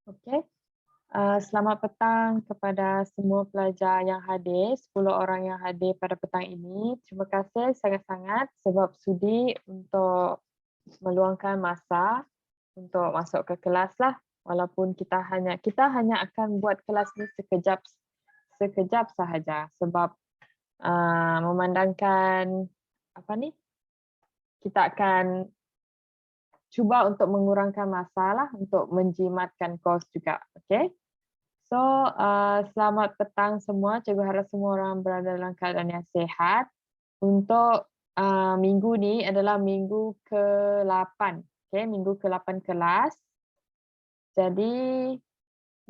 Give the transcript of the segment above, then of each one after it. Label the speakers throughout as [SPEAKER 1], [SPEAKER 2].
[SPEAKER 1] Okey. Selamat petang kepada semua pelajar yang hadir, 10 orang yang hadir pada petang ini. Terima kasih sangat-sangat sebab sudi untuk meluangkan masa untuk masuk ke kelas lah. Walaupun kita hanya akan buat kelas ni sekejap sahaja sebab memandangkan apa ni, kita akan cuba untuk mengurangkan masalah untuk menjimatkan kos juga. Okey. So, selamat petang semua. Cikgu harap semua orang berada dalam keadaan yang sihat. Untuk minggu ni adalah minggu ke-8, okey, minggu ke-8 kelas. Jadi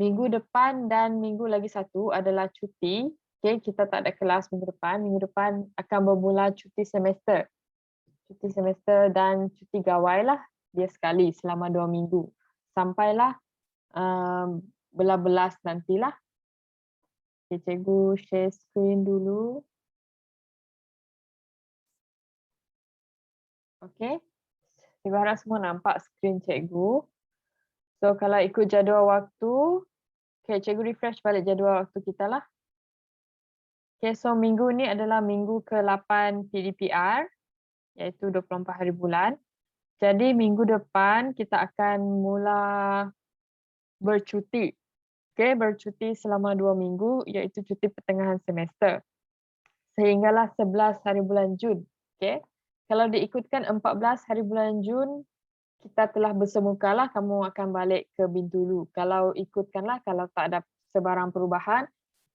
[SPEAKER 1] minggu depan dan minggu lagi satu adalah cuti. Okey, kita tak ada kelas minggu depan. Minggu depan akan bermula cuti semester. Cuti semester dan cuti gawai lah dia sekali selama 2 minggu. Sampailah belas-belas nantilah. Okay, cikgu share screen dulu. Okey. Cikgu harap semua nampak skrin cikgu. So kalau ikut jadual waktu, okay, cikgu refresh balik jadual waktu kita lah. Okay, so minggu ni adalah minggu ke-8 PDPR, iaitu 24 hari bulan. Jadi minggu depan kita akan mula bercuti. Okay, bercuti selama 2 minggu, iaitu cuti pertengahan semester. Sehinggalah 11 hari bulan Jun. Okay. Kalau diikutkan 14 hari bulan Jun, kita telah bersemukalah, kamu akan balik ke Bintulu. Kalau ikutkanlah, kalau tak ada sebarang perubahan,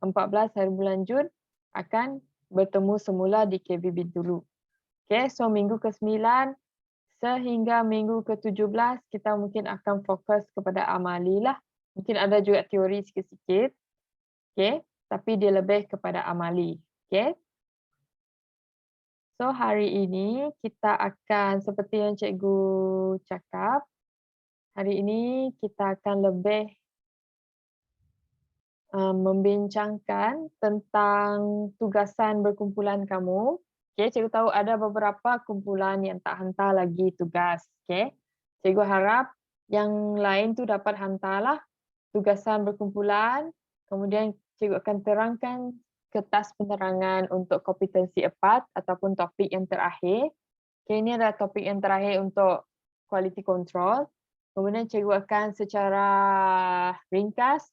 [SPEAKER 1] 14 hari bulan Jun akan bertemu semula di KB Bintulu. Okay, so minggu ke-9 sehingga minggu ke-17 kita mungkin akan fokus kepada amali lah. Mungkin ada juga teori sikit-sikit. Okay, tapi dia lebih kepada amali. Okay. So hari ini kita akan seperti yang cikgu cakap, hari ini kita akan lebih membincangkan tentang tugasan berkumpulan kamu. Okay, cikgu tahu ada beberapa kumpulan yang tak hantar lagi tugas. Okay. Cikgu harap yang lain tu dapat hantarlah tugasan berkumpulan. Kemudian cikgu akan terangkan kertas penerangan untuk kompetensi 4 ataupun topik yang terakhir. Okay, ini adalah topik yang terakhir untuk quality control. Kemudian cikgu akan secara ringkas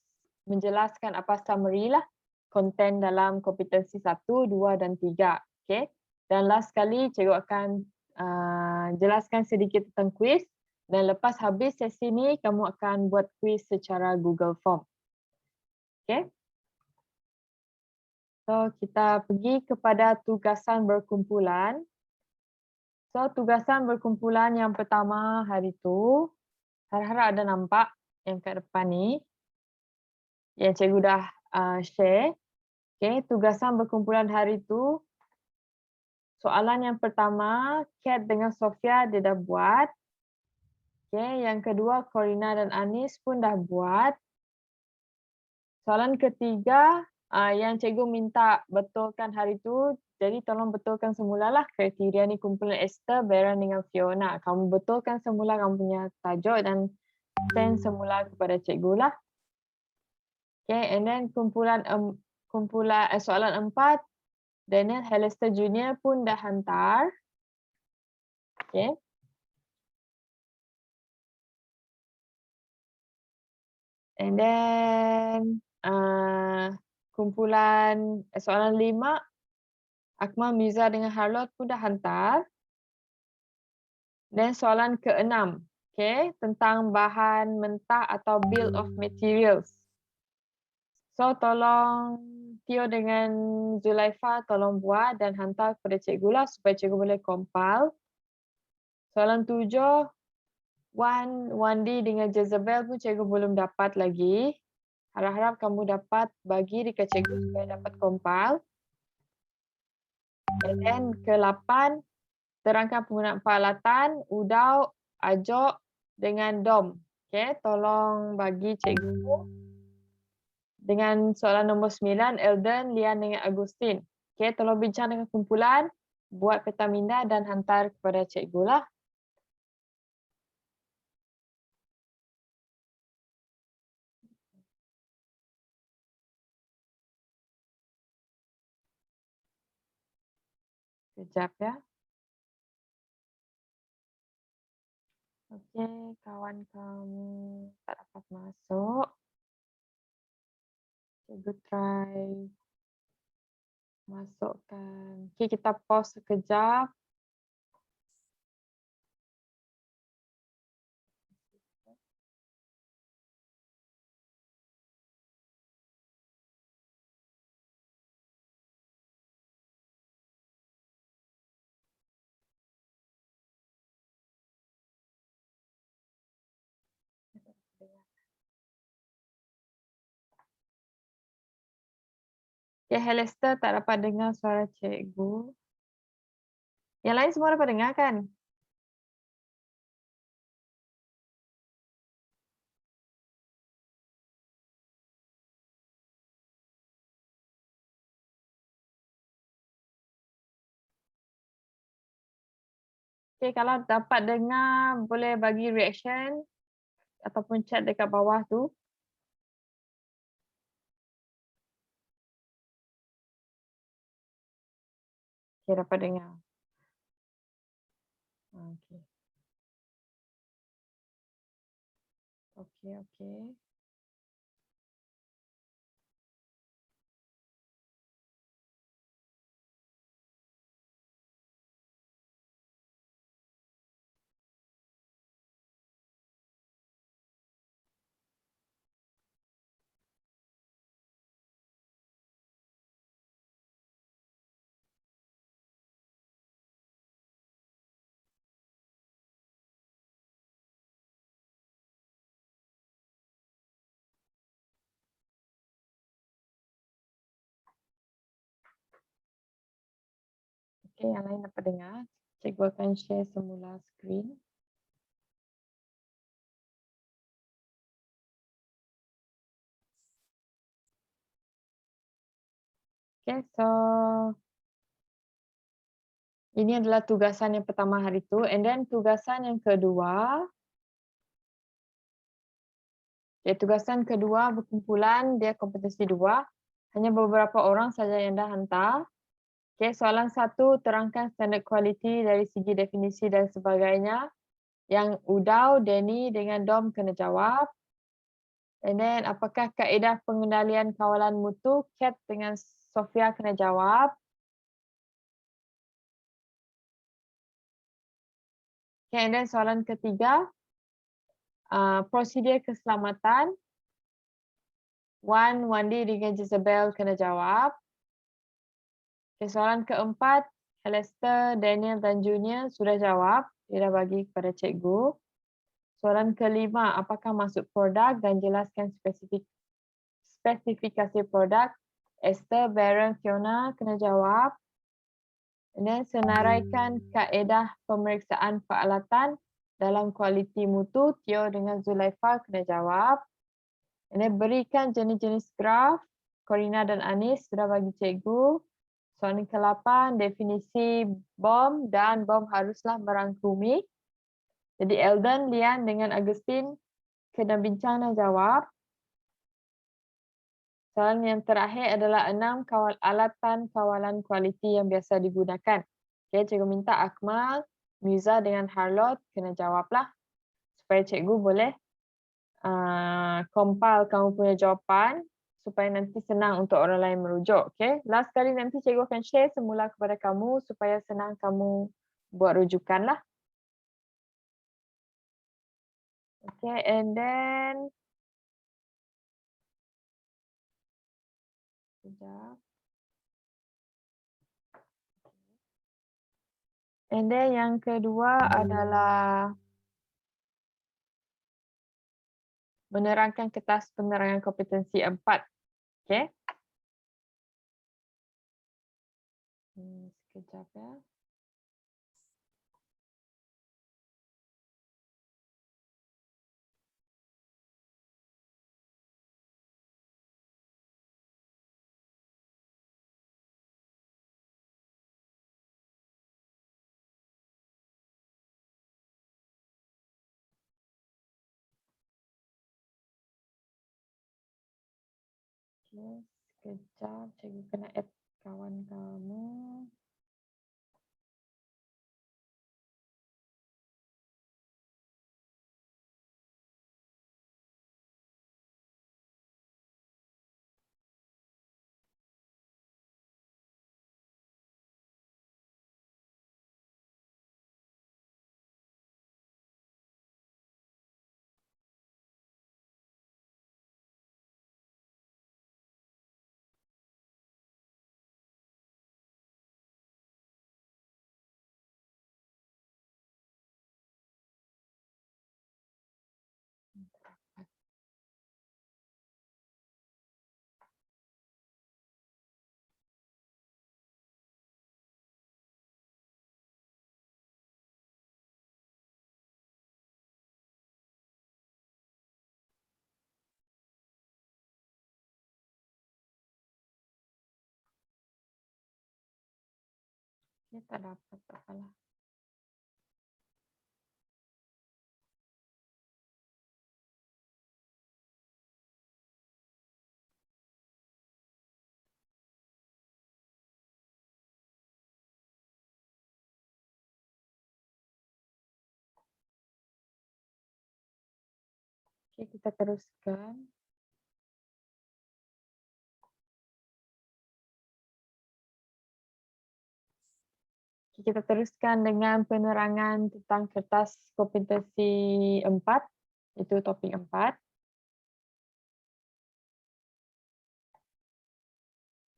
[SPEAKER 1] menjelaskan apa summary lah konten dalam kompetensi 1, 2 dan 3. Okay. Dan last sekali cikgu akan jelaskan sedikit tentang quiz dan lepas habis sesi ni kamu akan buat quiz secara Google Form. Okay. So kita pergi kepada tugasan berkumpulan. So tugasan berkumpulan yang pertama hari tu, harap-harap ada nampak yang kat depan ni. Yang cikgu dah share. Okay, tugasan berkumpulan hari tu, soalan yang pertama, Kat dengan Sofia dia dah buat. Okay, yang kedua, Corina dan Anis pun dah buat. Soalan ketiga, yang cikgu minta betulkan hari tu, jadi tolong betulkan semulalah kriteria ni kumpulan Esther, Baron dengan Fiona. Kamu betulkan semula kamu punya tajuk dan send semula kepada cikgu lah. Okay, and then soalan 4, Daniel Helister Junior pun dah hantar. Okay. And then soalan 5, Akmal, Miza dengan Harlot pun dah hantar. Dan soalan ke-6, okay, tentang bahan mentah atau bill of materials. So tolong Tio dengan Zulaifa tolong buat dan hantar kepada cikgu lah supaya cikgu boleh compile. Soalan 7, Wandi dengan Jezebel pun cikgu belum dapat lagi. Harap-harap kamu dapat bagi dekat cikgu supaya dapat compile. And then ke-8, terangkan penggunaan peralatan, udau, ajok dengan dom. Okay, tolong bagi cikgu. Dengan soalan nombor 9, Eldon, Lian dengan Agustin. Okay, tolong bincang dengan kumpulan, buat peta minda dan hantar kepada cikgu lah. Sekejap ya. Okey, kawan kamu tak dapat masuk. Cikgu try masukkan. Okey, kita pause sekejap. Okey, Helister tak dapat dengar suara cikgu. Yang lain semua dapat dengar kan? Okey, kalau dapat dengar boleh bagi reaction ataupun chat dekat bawah tu. Okey, dapat dengar. Okey. Okey, okey. Okey, yang lain dapat dengar. Cikgu akan share semula skrin. Okey, so ini adalah tugasan yang pertama hari tu, and then tugasan yang kedua. Okay, tugasan kedua berkumpulan, dia kompetensi 2. Hanya beberapa orang saja yang dah hantar. Okay, soalan 1, terangkan standard kualiti dari segi definisi dan sebagainya. Yang Udau, Danny dengan Dom kena jawab. And then, apakah kaedah pengendalian kawalan mutu? Kat dengan Sofia kena jawab. Okay, and then soalan ketiga, prosedur keselamatan. Wandi dengan Jezebel kena jawab. Okay, soalan keempat, Helister, Daniel dan Junior sudah jawab. Dia dah bagi kepada cikgu. Soalan kelima, apakah maksud produk dan jelaskan spesifikasi produk. Esther, Baron, Fiona kena jawab. And then senaraikan kaedah pemeriksaan peralatan dalam kualiti mutu. Tio dengan Zulaifa kena jawab. And then berikan jenis-jenis graf. Corina dan Anis sudah bagi cikgu. Soalan ke-8, definisi bom dan bom haruslah merangkumi. Jadi Eldon, Lian dengan Agustin kena bincang dan jawab. Soalan yang terakhir adalah 6 alatan kawalan kualiti yang biasa digunakan. Okay, cikgu minta Akmal, Muza dengan Harlot kena jawablah. Supaya cikgu boleh compile kamu punya jawapan supaya nanti senang untuk orang lain merujuk. Okay? Last kali nanti cikgu akan share semula kepada kamu supaya senang kamu buat rujukan lah. Okay, and then sekejap. And then yang kedua adalah menerangkan kertas penerangan kompetensi 4. Okay. Sekejap ya. Okay, sekejap. Cikgu kena add kawan kamu. Dia tak dapat, tak apalah. Okey, kita teruskan. Kita teruskan dengan penerangan tentang kertas kompetensi 4, itu topik 4.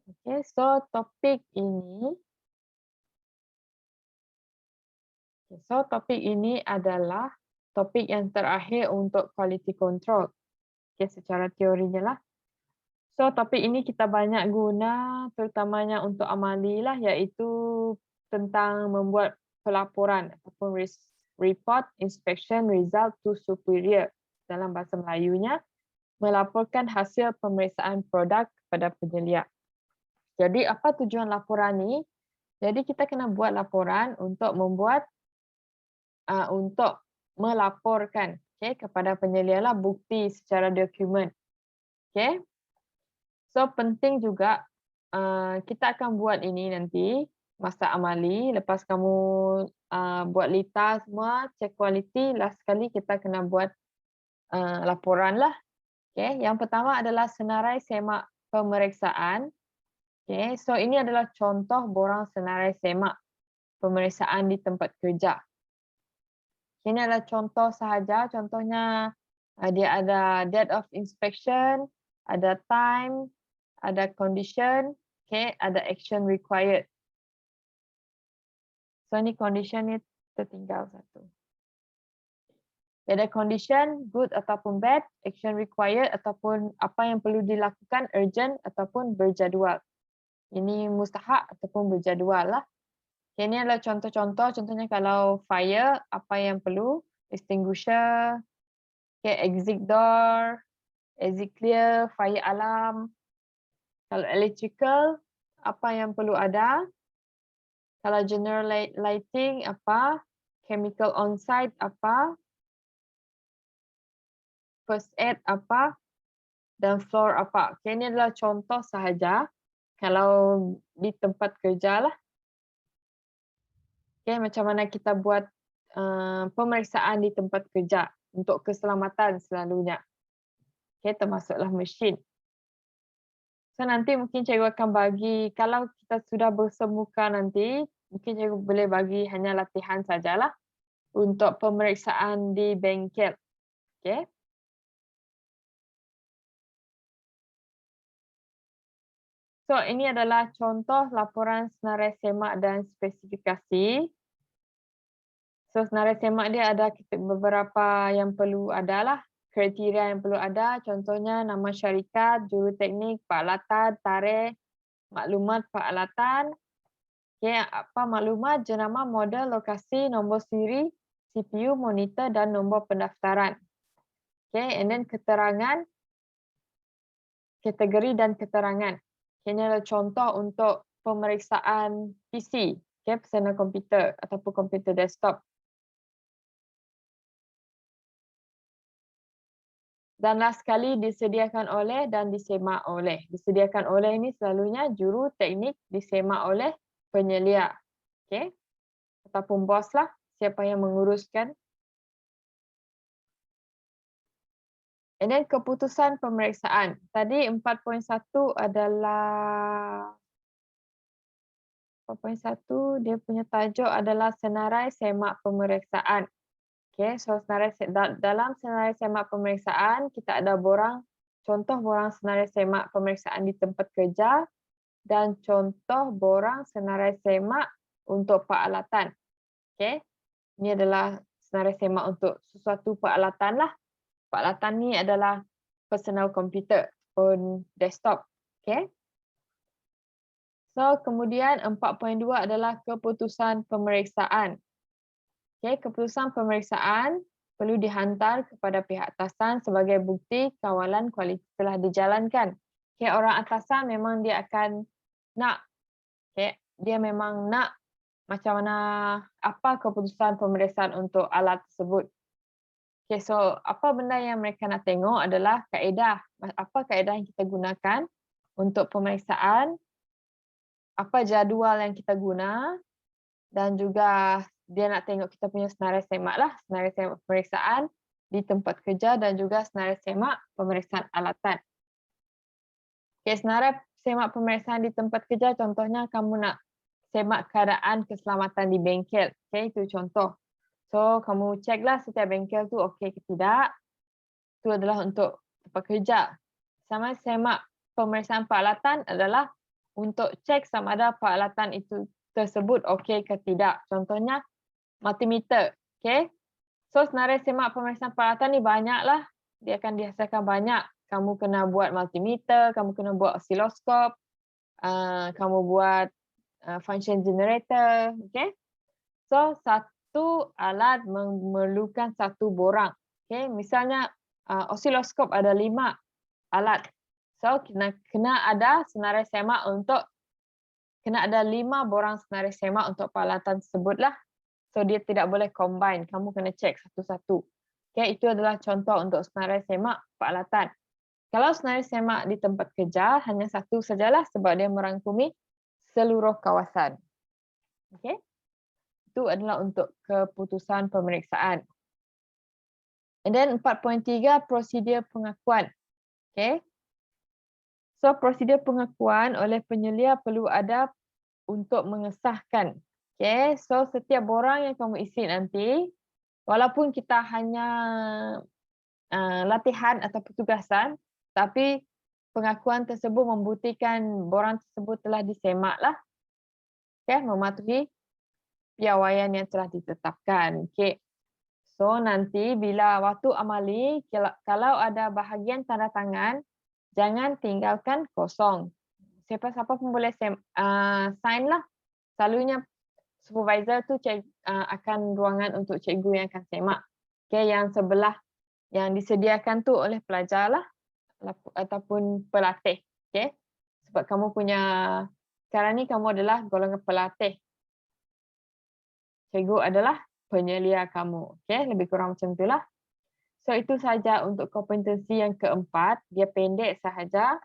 [SPEAKER 1] Okey, so topik ini adalah topik yang terakhir untuk quality control. Okey, secara teorinya lah. So, topik ini kita banyak guna terutamanya untuk amali lah, iaitu tentang membuat pelaporan ataupun report inspection result to superior. Dalam bahasa Melayunya, melaporkan hasil pemeriksaan produk kepada penyelia. Jadi apa tujuan laporan ni? Jadi kita kena buat laporan untuk melaporkan kepada penyelia lah bukti secara dokumen. Okay. So penting juga kita akan buat ini nanti masa amali, lepas kamu buat lita semua, cek kualiti, last sekali kita kena buat laporan lah. Okay. Yang pertama adalah senarai semak pemeriksaan. Okay. So ini adalah contoh borang senarai semak pemeriksaan di tempat kerja. Ini adalah contoh sahaja, contohnya dia ada date of inspection, ada time, ada condition, ada action required. So ni condition ni tertinggal satu. Ada condition, good ataupun bad, action required ataupun apa yang perlu dilakukan, urgent ataupun berjadual. Ini mustahak ataupun berjadual lah. Ini adalah contoh-contoh, contohnya kalau fire, apa yang perlu, extinguisher, exit door, exit clear, fire alarm. Kalau electrical, apa yang perlu ada. Kalau general lighting, apa. Chemical on-site, apa. First aid, apa. Dan floor, apa. Ini adalah contoh sahaja. Kalau di tempat kerja lah. Macam mana kita buat pemeriksaan di tempat kerja untuk keselamatan selalunya. Termasuklah mesin. So nanti mungkin cikgu akan bagi, kalau kita sudah bersemuka nanti, mungkin cikgu boleh bagi hanya latihan sajalah untuk pemeriksaan di bengkel. Okay. So ini adalah contoh laporan senarai semak dan spesifikasi. So senarai semak dia ada beberapa yang perlu adalah, kriteria yang perlu ada, contohnya nama syarikat, juruteknik, peralatan, tarikh, maklumat peralatan, apa maklumat, jenama, model, lokasi, nombor siri, CPU, monitor dan nombor pendaftaran. And then keterangan, kategori dan keterangan. Ini adalah contoh untuk pemeriksaan PC, personal komputer ataupun komputer desktop. Dan last sekali disediakan oleh dan disemak oleh. Disediakan oleh ini selalunya juru teknik, disemak oleh penyelia. Ataupun bos lah, siapa yang menguruskan. And then keputusan pemeriksaan. Tadi 4.1 adalah 4.1 dia punya tajuk adalah senarai semak pemeriksaan. So dalam senarai semak pemeriksaan kita ada contoh borang senarai semak pemeriksaan di tempat kerja dan contoh borang senarai semak untuk peralatan. Ini adalah senarai semak untuk sesuatu peralatan lah. Peralatan ni adalah personal computer ataupun desktop. So kemudian 4.2 adalah keputusan pemeriksaan. Keputusan pemeriksaan perlu dihantar kepada pihak atasan sebagai bukti kawalan kualiti telah dijalankan. Orang atasan memang dia akan nak, dia memang nak macam mana, apa keputusan pemeriksaan untuk alat tersebut. Okay, so apa benda yang mereka nak tengok adalah kaedah. Apa kaedah yang kita gunakan untuk pemeriksaan, apa jadual yang kita guna, dan juga dia nak tengok kita punya senarai semak lah, senarai semak pemeriksaan di tempat kerja dan juga senarai semak pemeriksaan alatan. Okay, senarai semak pemeriksaan di tempat kerja, contohnya kamu nak semak keadaan keselamatan di bengkel. Okay, itu contoh. So, kamu ceklah setiap bengkel tu okey ke tidak. Itu adalah untuk tempat kerja. Sama semak pemeriksaan peralatan adalah untuk cek sama ada peralatan itu tersebut okey ke tidak. Contohnya multimeter. Okay. So, senarai semak pemeriksaan peralatan ni banyaklah. Dia akan dihasilkan banyak. Kamu kena buat multimeter, kamu kena buat osiloskop, kamu buat function generator. Okay. So, satu alat memerlukan satu borang. Okay. Misalnya osiloskop ada 5 alat. So, kena ada senarai semak untuk, kena ada 5 borang senarai semak untuk peralatan tersebut lah. So, dia tidak boleh combine. Kamu kena cek satu-satu. Okay, itu adalah contoh untuk senarai semak peralatan. Kalau senarai semak di tempat kerja, hanya satu sajalah sebab dia merangkumi seluruh kawasan. Okay. Itu adalah untuk keputusan pemeriksaan. And then 4.3, prosedur pengakuan. Okay. So, prosedur pengakuan oleh penyelia perlu ada untuk mengesahkan. Okay. So, setiap borang yang kamu isi nanti, walaupun kita hanya latihan atau petugasan, tapi pengakuan tersebut membuktikan borang tersebut telah disemak lah. Okay. Mematuhi piawaian yang telah ditetapkan. Okay. So, nanti bila waktu amali, kalau ada bahagian tanda tangan, jangan tinggalkan kosong. Siapa-siapa pun boleh sign lah. Selalunya supervisor tu akan ruangan untuk cikgu yang akan semak. Okay, yang sebelah yang disediakan tu oleh pelajar lah ataupun pelatih. Okay. Sebab kamu punya, sekarang ni kamu adalah golongan pelatih. Cikgu adalah penyelia kamu. Okay, lebih kurang macam itulah. So, itu sahaja untuk kompetensi yang keempat. Dia pendek sahaja.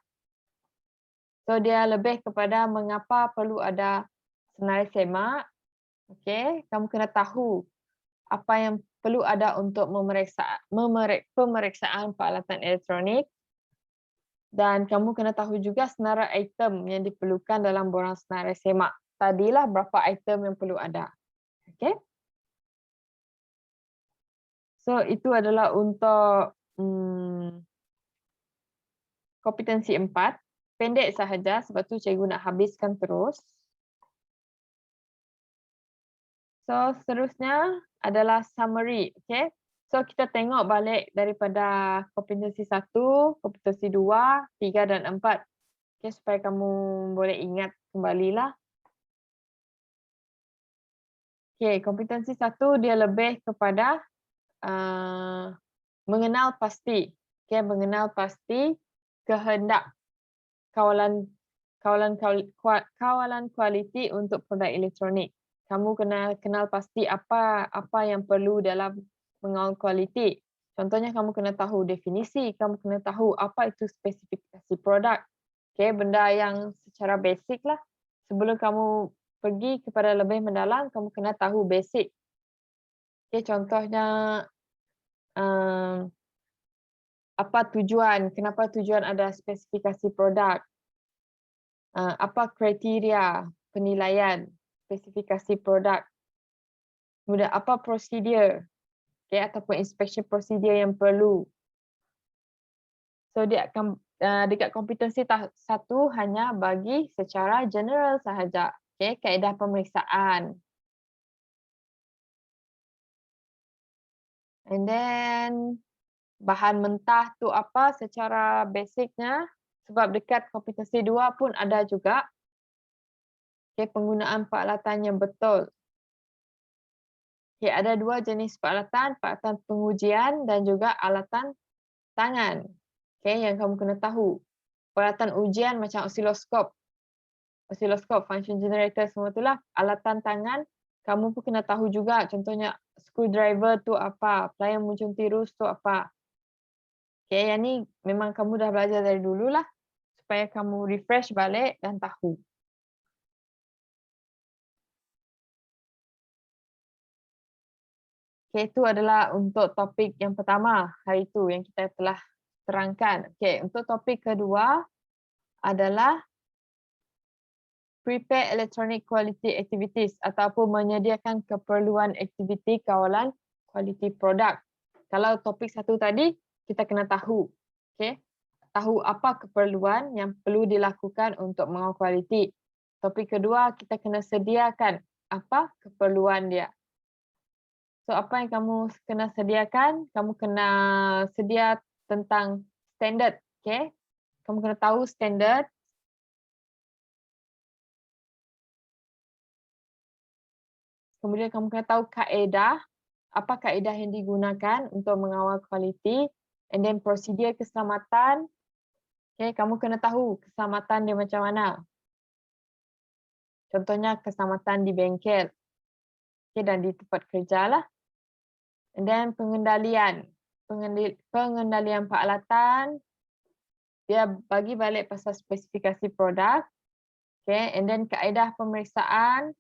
[SPEAKER 1] So, dia lebih kepada mengapa perlu ada senarai semak. Okay, kamu kena tahu apa yang perlu ada untuk pemeriksaan peralatan elektronik. Dan kamu kena tahu juga senarai item yang diperlukan dalam borang senarai semak. Tadilah berapa item yang perlu ada. Okay. So, itu adalah untuk kompetensi 4. Pendek sahaja sebab tu cikgu nak habiskan terus. So, seterusnya adalah summary. Okay. So, kita tengok balik daripada kompetensi 1, kompetensi 2, 3 dan 4. Okay, supaya kamu boleh ingat kembalilah. Okay, kompetensi 1 dia lebih kepada mengenal pasti. Okay, mengenal pasti kehendak kawalan kualiti untuk produk elektronik. Kamu kena kenal pasti apa yang perlu dalam mengawal kualiti. Contohnya kamu kena tahu definisi, kamu kena tahu apa itu spesifikasi produk. Okay, benda yang secara basic lah. Sebelum kamu pergi kepada lebih mendalam, kamu kena tahu basic. Okay, contohnya apa tujuan, kenapa tujuan ada spesifikasi produk, apa kriteria penilaian spesifikasi produk, kemudian apa prosedur, okay, ataupun inspection prosedur yang perlu. So, dia akan dekat kompetensi 1 hanya bagi secara general sahaja, okay, kaedah pemeriksaan. And then bahan mentah tu apa secara basicnya, sebab dekat kompetensi 2 pun ada juga. Okay, penggunaan peralatan yang betul. Okay, ada 2 jenis peralatan pengujian dan juga alatan tangan. Okay, yang kamu kena tahu. Peralatan ujian macam osiloskop. Oscilloscope, function generator, semua itulah alatan tangan. Kamu pun kena tahu juga, contohnya screwdriver tu apa, plier muncung tirus tu apa. Okay, yang ni memang kamu dah belajar dari dulu lah, supaya kamu refresh balik dan tahu. Okay, itu adalah untuk topik yang pertama hari itu yang kita telah terangkan. Okay, untuk topik kedua adalah prepare electronic quality activities ataupun menyediakan keperluan aktiviti kawalan quality product. Kalau topik satu tadi, kita kena tahu. Okay? Tahu apa keperluan yang perlu dilakukan untuk mengawal kualiti. Topik kedua, kita kena sediakan apa keperluan dia. So, apa yang kamu kena sediakan? Kamu kena sedia tentang standard. Okay? Kamu kena tahu standard. Kemudian kamu kena tahu kaedah, apa kaedah yang digunakan untuk mengawal kualiti, and then prosedur keselamatan. Okay, kamu kena tahu keselamatan dia macam mana. Contohnya keselamatan di bengkel, okay, dan di tempat kerja lah. And then pengendalian, pengendalian peralatan, dia bagi balik pasal spesifikasi produk. Okay, and then kaedah pemeriksaan.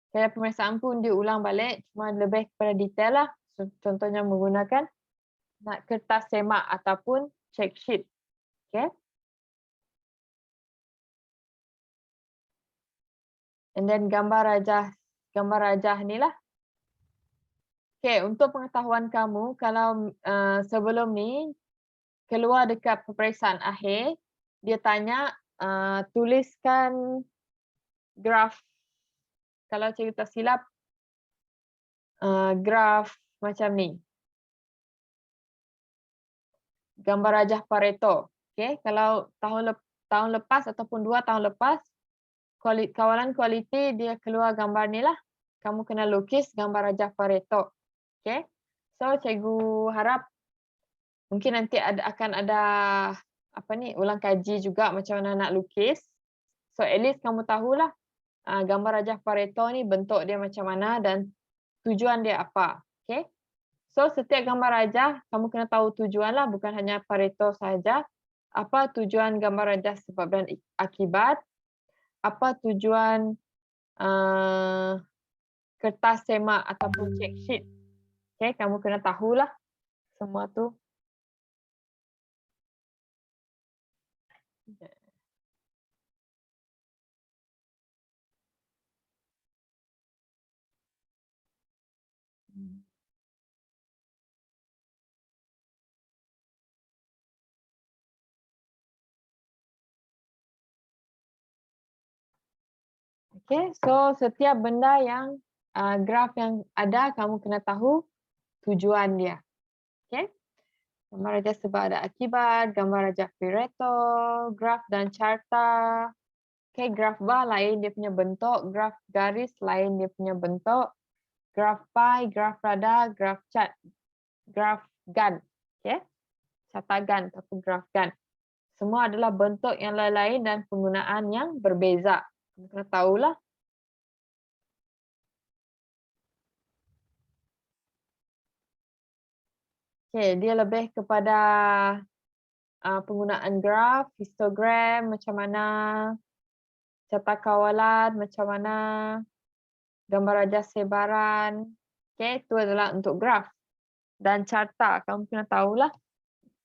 [SPEAKER 1] Kaedah pemeriksaan pun diulang balik, cuma lebih kepada detail lah. Contohnya menggunakan kertas semak ataupun check sheet. Okay. And then gambar rajah ni lah. Okay, untuk pengetahuan kamu, kalau sebelum ni keluar dekat peperiksaan akhir, dia tanya tuliskan graf. Kalau cikgu tak silap, graf macam ni. Gambar rajah Pareto. Okay, kalau tahun lepas ataupun 2 tahun lepas, kawalan kualiti dia keluar gambar ni lah. Kamu kena lukis gambar rajah Pareto. Okay, so cikgu harap mungkin nanti akan ada ulang kaji juga macam mana nak lukis. So at least kamu tahulah gambar rajah Pareto ni bentuk dia macam mana dan tujuan dia apa. Okay, so setiap gambar rajah kamu kena tahu tujuan lah, bukan hanya Pareto saja. Apa tujuan gambar rajah sebab dan akibat, apa tujuan kertas semak ataupun check sheet. Okay, kamu kena tahulah semua tu. Okay, so setiap benda yang graf yang ada, kamu kena tahu tujuan dia. Okay, gambar rajah sebab ada akibat, gambar rajah Pareto, graf dan carta. Okay, graf bar lain dia punya bentuk, graf garis lain dia punya bentuk, graf pie, graf radar, graf chart, graf gun. Okay, carta gun ataupun graf gun. Semua adalah bentuk yang lain-lain dan penggunaan yang berbeza. Kamu kena tahulah. Okay, dia lebih kepada penggunaan graf, histogram, macam mana, carta kawalan, macam mana, gambar rajah sebaran. Okay, itu adalah untuk graf. Dan carta, kamu kena tahulah.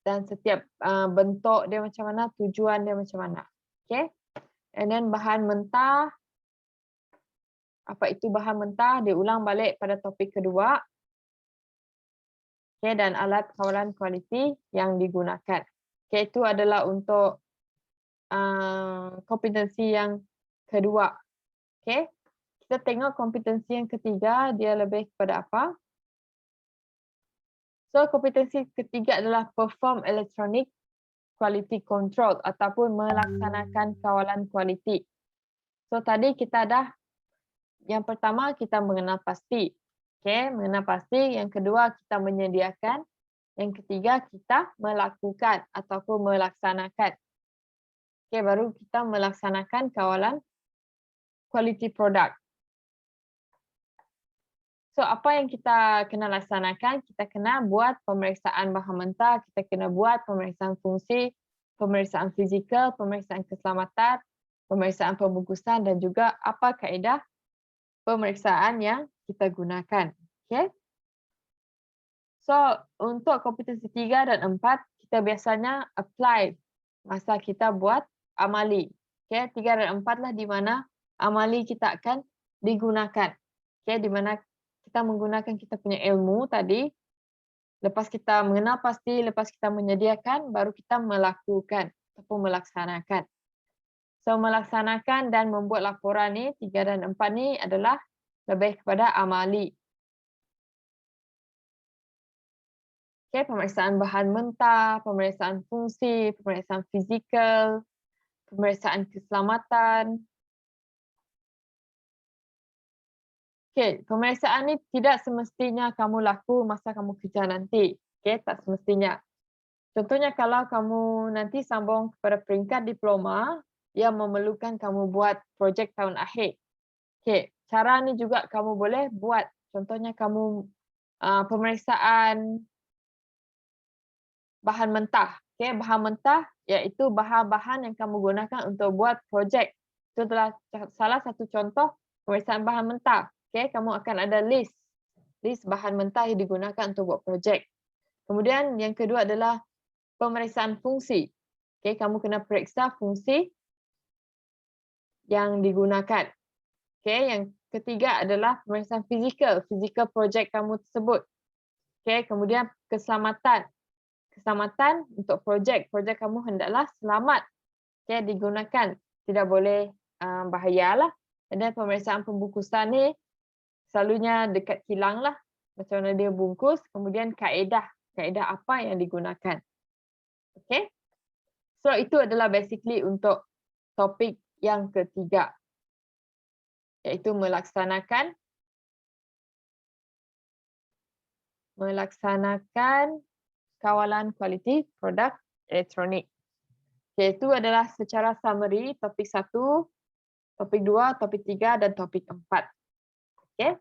[SPEAKER 1] Dan setiap bentuk dia macam mana, tujuan dia macam mana. Okay, and then bahan mentah. Apa itu bahan mentah? Dia ulang balik pada topik kedua. Okay, dan alat kawalan kualiti yang digunakan. Okay, itu adalah untuk kompetensi yang kedua. Okay, kita tengok kompetensi yang ketiga, dia lebih kepada apa? So, kompetensi ketiga adalah perform electronic quality control ataupun melaksanakan kawalan kualiti. So, tadi kita dah, yang pertama kita mengenal pasti. Okay, mengenal pasti. Yang kedua kita menyediakan. Yang ketiga kita melakukan ataupun melaksanakan. Okay, baru kita melaksanakan kawalan quality product. So, apa yang kita kena laksanakan? Kita kena buat pemeriksaan bahan mentah, kita kena buat pemeriksaan fungsi, pemeriksaan fizikal, pemeriksaan keselamatan, pemeriksaan pembungkusan dan juga apa kaedah pemeriksaan yang kita gunakan. Okay? So, untuk kompetensi 3 dan 4, kita biasanya apply masa kita buat amali. Okay? 3 dan 4 lah di mana amali kita akan digunakan. Okay? Di mana kita menggunakan kita punya ilmu tadi, lepas kita mengenal pasti, lepas kita menyediakan, baru kita melakukan ataupun melaksanakan. So, melaksanakan dan membuat laporan ni, 3 dan 4 ni adalah lebih kepada amali. Okay, pemeriksaan bahan mentah, pemeriksaan fungsi, pemeriksaan fizikal, pemeriksaan keselamatan. Okay, pemeriksaan ni tidak semestinya kamu laku masa kamu kerja nanti. Okay, tak semestinya. Contohnya kalau kamu nanti sambung kepada peringkat diploma yang memerlukan kamu buat projek tahun akhir. Okay, cara ni juga kamu boleh buat. Contohnya kamu pemeriksaan bahan mentah. Okay, bahan mentah iaitu bahan-bahan yang kamu gunakan untuk buat projek. Itu adalah salah satu contoh pemeriksaan bahan mentah. Okay, kamu akan ada list bahan mentah yang digunakan untuk buat projek. Kemudian yang kedua adalah pemeriksaan fungsi. Okay, kamu kena periksa fungsi yang digunakan. Okay, yang ketiga adalah pemeriksaan fizikal projek kamu tersebut. Okay, kemudian keselamatan untuk projek kamu hendaklah selamat. Okay, digunakan, tidak boleh bahayalah. Dan pemeriksaan pembungkusan ni selalunya dekat kilang lah, macam mana dia bungkus, kemudian kaedah apa yang digunakan. Okay, so itu adalah basically untuk topik yang ketiga, iaitu melaksanakan kawalan kualiti produk elektronik. Okay, itu adalah secara summary topik 1, topik 2, topik 3 dan topik 4. Okay.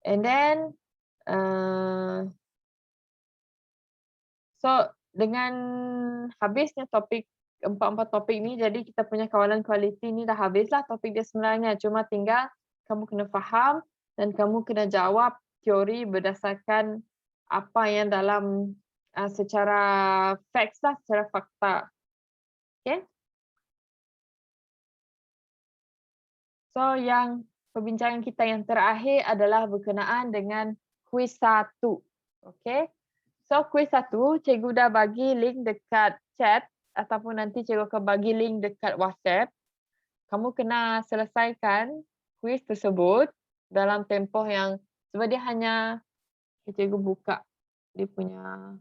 [SPEAKER 1] And then so dengan habisnya topik 4 topik ni, jadi kita punya kawalan kualiti ni dah habislah topik dia sebenarnya. Cuma tinggal kamu kena faham dan kamu kena jawab teori berdasarkan apa yang dalam secara facts lah, secara fakta. Okay. So yang perbincangan kita yang terakhir adalah berkenaan dengan kuis 1. Okay. So kuis 1, cikgu dah bagi link dekat chat ataupun nanti cikgu akan bagi link dekat WhatsApp. Kamu kena selesaikan kuis tersebut dalam tempoh yang, sebab dia hanya, cikgu buka dia punya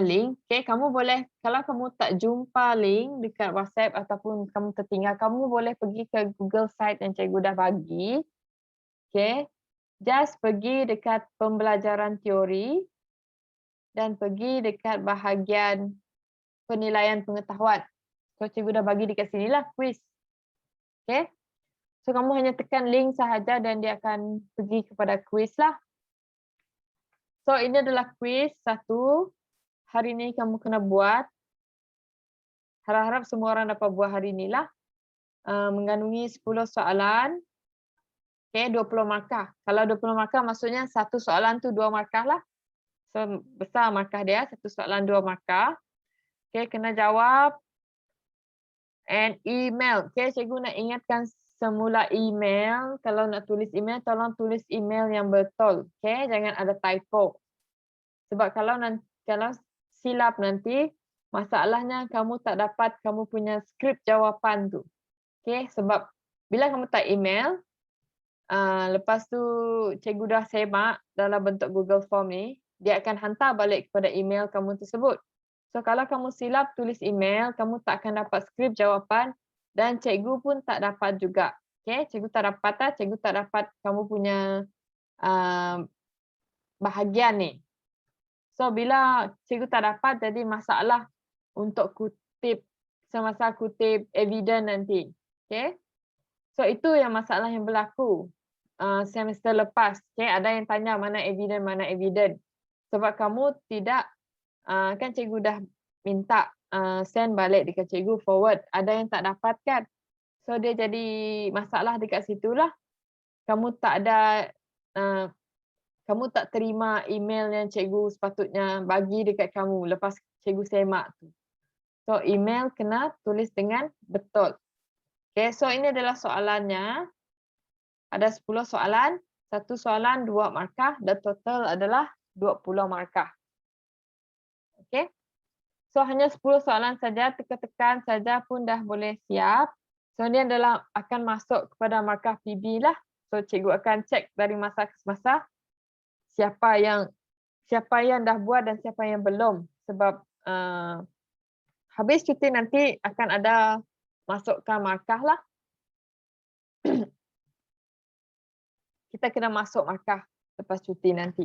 [SPEAKER 1] link. Okay, kamu boleh, kalau kamu tak jumpa link dekat WhatsApp ataupun kamu tertinggal, kamu boleh pergi ke Google Site yang cikgu dah bagi. Okay, just pergi dekat pembelajaran teori dan pergi dekat bahagian penilaian pengetahuan. So, cikgu dah bagi dekat sinilah quiz. Okay, so kamu hanya tekan link sahaja dan dia akan pergi kepada quiz lah. So, ini adalah quiz 1. Hari ini kamu kena buat. Harap-harap semua orang dapat buat hari inilah. Mengandungi 10 soalan. Okay, 20 markah. Kalau 20 markah maksudnya satu soalan tu 2 markah lah. So, besar markah dia, satu soalan 2 markah. Okay, kena jawab. And email. Okay, cikgu nak ingatkan semula email. Kalau nak tulis email, tolong tulis email yang betul. Okay, jangan ada typo. Sebab kalau silap nanti, masalahnya kamu tak dapat kamu punya skrip jawapan tu. Okay, sebab bila kamu type email, lepas tu cikgu dah semak dalam bentuk Google Form ni, dia akan hantar balik kepada email kamu tersebut. So, kalau kamu silap tulis email, kamu tak akan dapat skrip jawapan dan cikgu pun tak dapat juga. Okay, cikgu tak dapat kamu punya bahagian ni. So, bila cikgu tak dapat, jadi masalah untuk kutip, semasa kutip evidence nanti. Okay? So, itu yang masalah yang berlaku semester lepas. Okay? Ada yang tanya mana evidence. Sebab kamu tidak, kan cikgu dah minta send balik dekat cikgu forward. Ada yang tak dapat kan? So, dia jadi masalah dekat situlah. Kamu tak ada, kamu tak terima email yang cikgu sepatutnya bagi dekat kamu lepas cikgu semak tu. So, email kena tulis dengan betul. Okay, so ini adalah soalannya. Ada 10 soalan, 1 soalan 2 markah dan total adalah 20 markah. Okay. So, hanya 10 soalan saja, tekan-tekan saja pun dah boleh siap. So, ini adalah akan masuk kepada markah PB lah. So, cikgu akan cek dari masa ke masa siapa yang dah buat dan siapa yang belum. Sebab habis cuti nanti akan ada masukkan markah lah. Kita kena masuk markah lepas cuti nanti.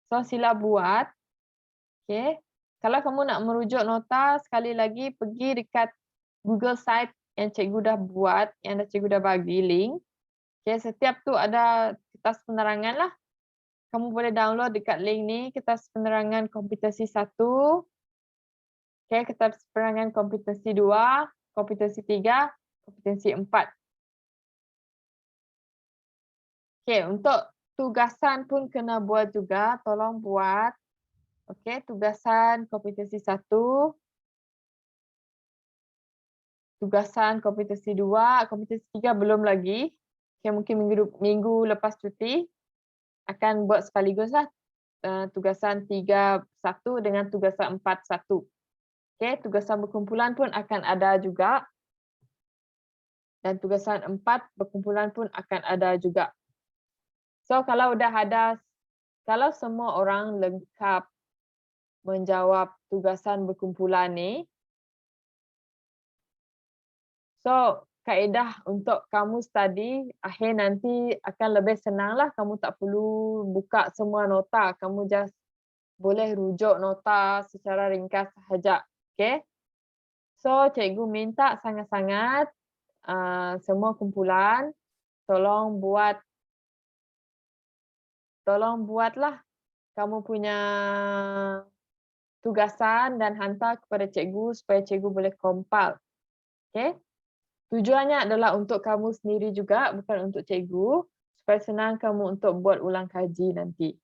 [SPEAKER 1] So, sila buat. Okay. Kalau kamu nak merujuk nota, sekali lagi pergi dekat Google Site yang cikgu dah buat, yang cikgu dah bagi link. Okay, setiap tu ada kertas penerangan lah. Kamu boleh download dekat link ni, kertas penerangan kompetensi 1. Okay, kertas penerangan kompetensi 2, kompetensi 3, kompetensi 4. Okay, untuk tugasan pun kena buat juga, tolong buat. Okay, tugasan kompetensi 1, tugasan kompetensi 2, kompetensi 3 belum lagi. Okay, mungkin minggu lepas cuti akan buat sekaligus lah. Tugasan 3.1 dengan tugasan 4.1. Okay, tugasan berkumpulan pun akan ada juga. Dan tugasan 4 berkumpulan pun akan ada juga. So, kalau semua orang lengkap menjawab tugasan berkumpulan ni, so, kaedah untuk kamu study, akhir nanti akan lebih senang lah. Kamu tak perlu buka semua nota. Kamu just boleh rujuk nota secara ringkas sahaja. Okay? So, cikgu minta sangat-sangat semua kumpulan, tolong buatlah kamu punya tugasan dan hantar kepada cikgu supaya cikgu boleh compile. Okay? Tujuannya adalah untuk kamu sendiri juga, bukan untuk cikgu, supaya senang kamu untuk buat ulang kaji nanti.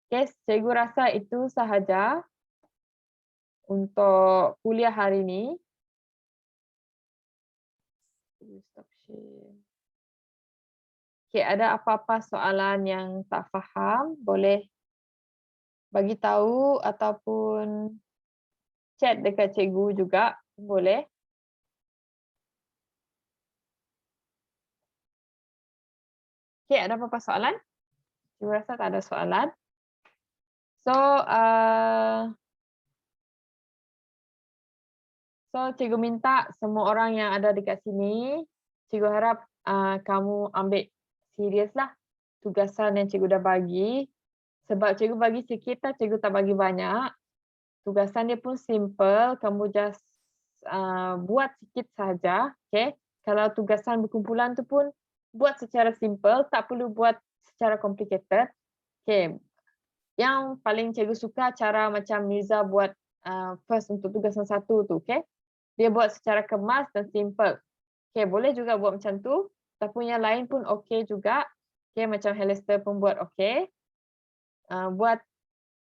[SPEAKER 1] Okay, cikgu rasa itu sahaja untuk kuliah hari ini. Okay, ada apa-apa soalan yang tak faham, boleh bagi tahu ataupun chat dekat cikgu juga, boleh. Okay, ada apa-apa soalan? Cikgu rasa tak ada soalan. So, cikgu minta semua orang yang ada dekat sini, cikgu harap kamu ambil serius lah tugasan yang cikgu dah bagi. Sebab cikgu bagi sikit lah, cikgu tak bagi banyak. Tugasan dia pun simple, kamu just buat sikit saja. Okay? Kalau tugasan berkumpulan tu pun buat secara simple, tak perlu buat secara complicated. Okay. Yang paling cikgu suka cara macam Mirza buat first untuk tugasan 1 tu. Okay? Dia buat secara kemas dan simple. Okay, boleh juga buat macam tu. Tapi yang lain pun okey juga. Okay, macam Helister pun buat okey.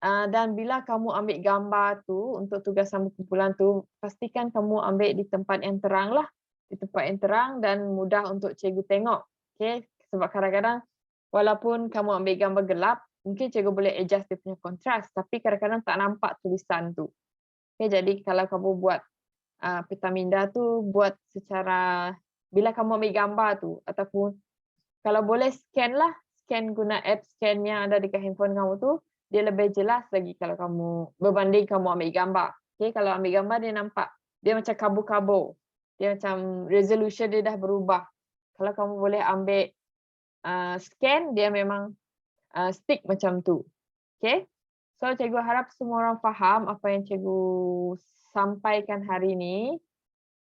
[SPEAKER 1] Dan bila kamu ambil gambar tu untuk tugasan berkumpulan tu, pastikan kamu ambil di tempat yang terang lah. Di tempat yang terang dan mudah untuk cikgu tengok. Okay, sebab kadang-kadang walaupun kamu ambil gambar gelap, mungkin cikgu boleh adjust dia punya kontras. Tapi kadang-kadang tak nampak tulisan tu. Okay, jadi kalau kamu buat peta minda tu buat secara bila kamu ambil gambar tu ataupun kalau boleh scan guna app scan yang ada dekat handphone kamu tu, dia lebih jelas lagi kalau kamu berbanding kamu ambil gambar. Okay, kalau ambil gambar dia nampak dia macam kabur-kabur. Dia macam resolution dia dah berubah. Kalau kamu boleh ambil scan dia memang stick macam tu. Okay? So, cikgu harap semua orang faham apa yang cikgu sampaikan hari ini.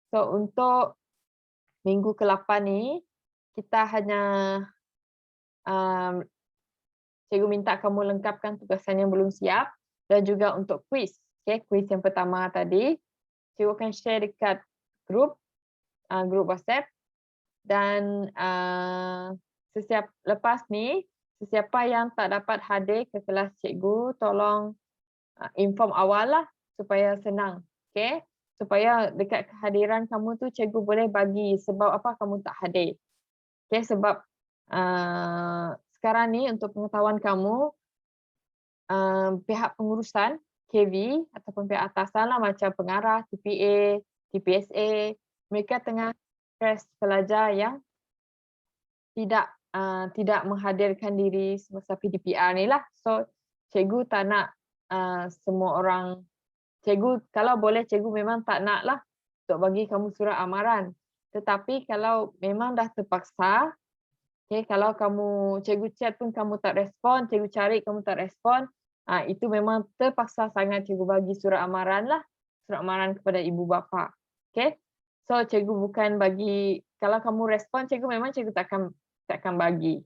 [SPEAKER 1] So, untuk minggu ke-8 ni, kita hanya cikgu minta kamu lengkapkan tugasan yang belum siap dan juga untuk kuis. Okay, kuis yang pertama tadi, cikgu akan share dekat grup WhatsApp dan lepas ni, sesiapa yang tak dapat hadir ke kelas cikgu, tolong inform awal lah supaya senang. Okay? Supaya dekat kehadiran kamu tu cikgu boleh bagi sebab apa kamu tak hadir. Okay? Sebab sekarang ni untuk pengetahuan kamu, pihak pengurusan KV ataupun pihak atasan lah macam pengarah, TPA, TPSA, mereka tengah stres pelajar yang tidak menghadirkan diri semasa PDPR ni lah. So, cikgu tak nak semua orang, cikgu kalau boleh cikgu memang tak nak lah untuk bagi kamu surat amaran. Tetapi kalau memang dah terpaksa, okay, kalau cikgu chat pun kamu tak respon, cikgu cari kamu tak respon, itu memang terpaksa sangat cikgu bagi surat amaran lah. Surat amaran kepada ibu bapa. Okay? So, cikgu bukan bagi, kalau kamu respon, cikgu memang cikgu takkan bagi.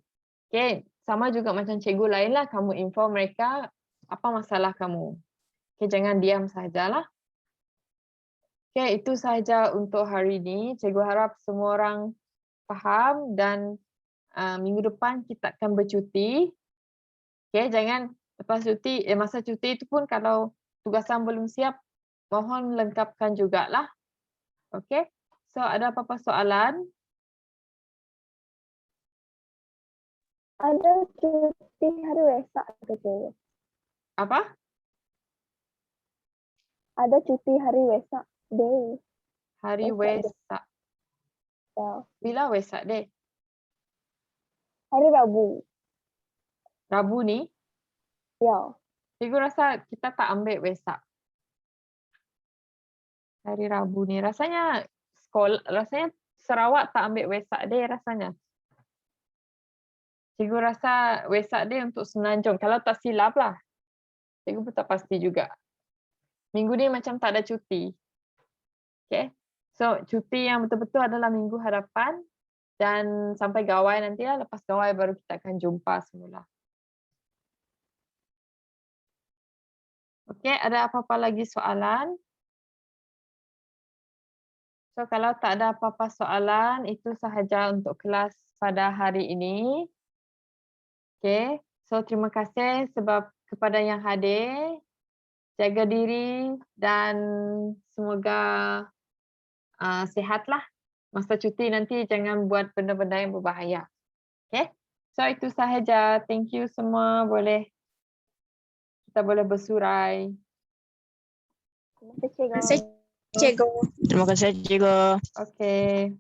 [SPEAKER 1] Okay? Sama juga macam cikgu lain lah, kamu inform mereka apa masalah kamu. Okay, jangan diam sahajalah. Okay, itu sahaja untuk hari ini. Cikgu harap semua orang faham dan minggu depan kita akan bercuti. Okay, jangan lepas cuti, masa cuti itu pun kalau tugasan belum siap, mohon lengkapkan jugalah. Okay, so ada apa-apa soalan?
[SPEAKER 2] Ada cuti hari Wesak ke cikgu?
[SPEAKER 1] Apa?
[SPEAKER 2] Ada cuti hari Wesak Day.
[SPEAKER 1] Hari Wesak.
[SPEAKER 2] Ya.
[SPEAKER 1] Bila Wesak Day?
[SPEAKER 2] Hari Rabu.
[SPEAKER 1] Rabu ni?
[SPEAKER 2] Ya.
[SPEAKER 1] Cikgu rasa kita tak ambil Wesak. Hari Rabu ni. Rasanya Sarawak tak ambil Wesak Day rasanya. Cikgu rasa Wesak Day untuk Semenanjung. Kalau tak silap lah. Cikgu pun tak pasti juga. Minggu ni macam tak ada cuti. Okay. So, cuti yang betul-betul adalah minggu hadapan. Dan sampai gawai nantilah. Lepas gawai baru kita akan jumpa semula. Okay, ada apa-apa lagi soalan? So, kalau tak ada apa-apa soalan, itu sahaja untuk kelas pada hari ini. Okay, so terima kasih sebab kepada yang hadir. Jaga diri dan semoga sihatlah. Masa cuti nanti jangan buat benda-benda yang berbahaya. Okay, so itu sahaja. Thank you semua. Kita boleh bersurai.
[SPEAKER 2] Terima kasih cikgu.
[SPEAKER 3] Terima kasih, cikgu.
[SPEAKER 1] Okay.